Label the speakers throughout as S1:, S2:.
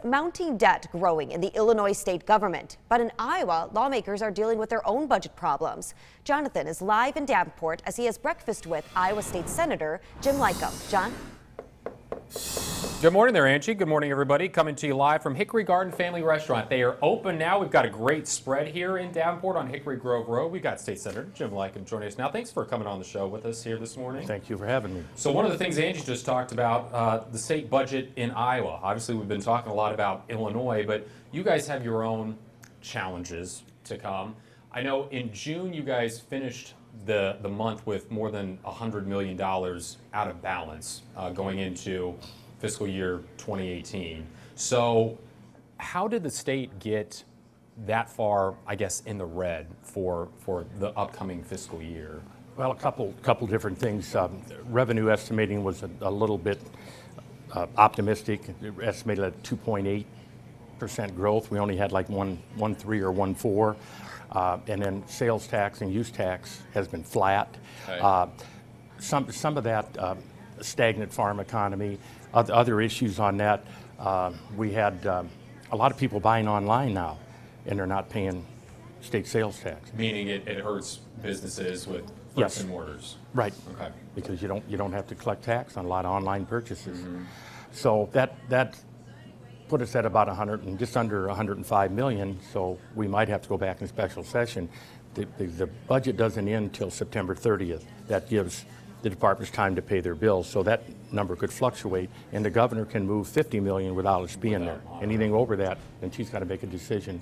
S1: Mounting debt growing in the Illinois state government, but in Iowa, lawmakers are dealing with their own budget problems. Jonathan is live in Davenport as he has breakfast with Iowa State Senator Jim Lykam. John?
S2: Good morning there, Angie. Good morning, everybody. Coming to you live from Hickory Garden Family Restaurant. They are open now. We've got a great spread here in Davenport on Hickory Grove Road. We've got State Senator Jim Lykam joining us now. Thanks for coming on the show with us here this morning.
S3: Thank you for having me.
S2: So one of the things Angie just talked about, the state budget in Iowa. Obviously, we've been talking a lot about Illinois, but you guys have your own challenges to come. I know in June you guys finished the month with more than $100 million out of balance going into fiscal year 2018. So how did the state get that far, I guess, in the red for the upcoming fiscal year?
S3: Well, a couple different things. Revenue estimating was a little bit optimistic. Estimated at 2.8% growth. We only had like 1.3 or 1.4. And then sales tax and use tax has been flat. Okay. Some of that stagnant farm economy. Other issues on that, we had a lot of people buying online now, and they're not paying state sales tax.
S2: Meaning it hurts businesses with bricks and mortars.
S3: Right.
S2: Okay.
S3: Because you don't have to collect tax on a lot of online purchases. Mm-hmm. So that put us at about just under 105 million. So we might have to go back in special session. The budget doesn't end until September 30th. That gives the department's time to pay their bills, so that number could fluctuate, and the governor can move 50 million without us being there. Anything over that, then she's got to make a decision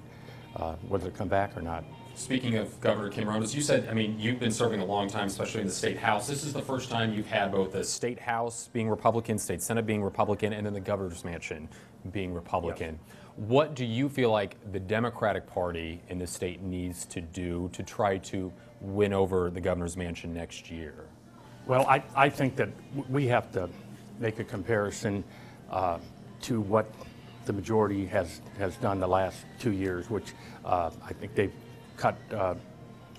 S3: whether to come back or not.
S2: Speaking of Governor Kim Romas, you said, I mean, you've been serving a long time, especially in the state house. This is the first time you've had both the state house being Republican, state senate being Republican, and then the governor's mansion being Republican. Yes. What do you feel like the Democratic Party in the state needs to do to try to win over the governor's mansion next year?
S3: Well, I think that we have to make a comparison to what the majority has done the last 2 years, which I think they've cut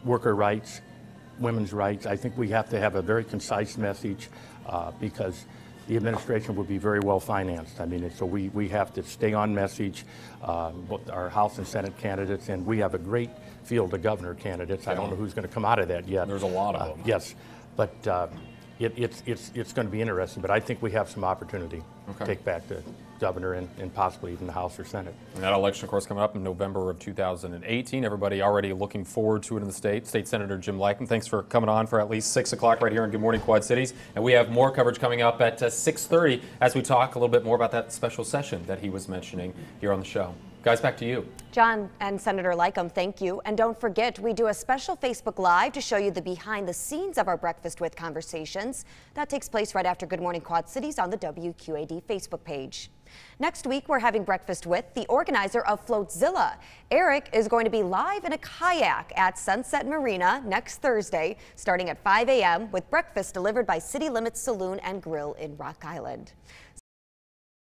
S3: worker rights, women's rights. I think we have to have a very concise message because the administration would be very well financed. I mean, so we have to stay on message, both our House and Senate candidates, and we have a great field of governor candidates. I don't know who's going to come out of that yet.
S2: There's a lot of them.
S3: Yes. But it's going to be interesting. But I think we have some opportunity to take back the governor and possibly even the House or Senate.
S2: And that election, of course, coming up in November of 2018. Everybody already looking forward to it in the state. State Senator Jim Lykam, thanks for coming on for at least 6 o'clock right here on Good Morning Quad Cities. And we have more coverage coming up at 6:30 as we talk a little bit more about that special session that he was mentioning here on the show. Guys, back to you.
S1: John and Senator Lykam, thank you. And don't forget, we do a special Facebook Live to show you the behind the scenes of our Breakfast With conversations. That takes place right after Good Morning Quad Cities on the WQAD Facebook page. Next week, we're having Breakfast With the organizer of Floatzilla. Eric is going to be live in a kayak at Sunset Marina next Thursday, starting at 5 a.m. with breakfast delivered by City Limits Saloon and Grill in Rock Island.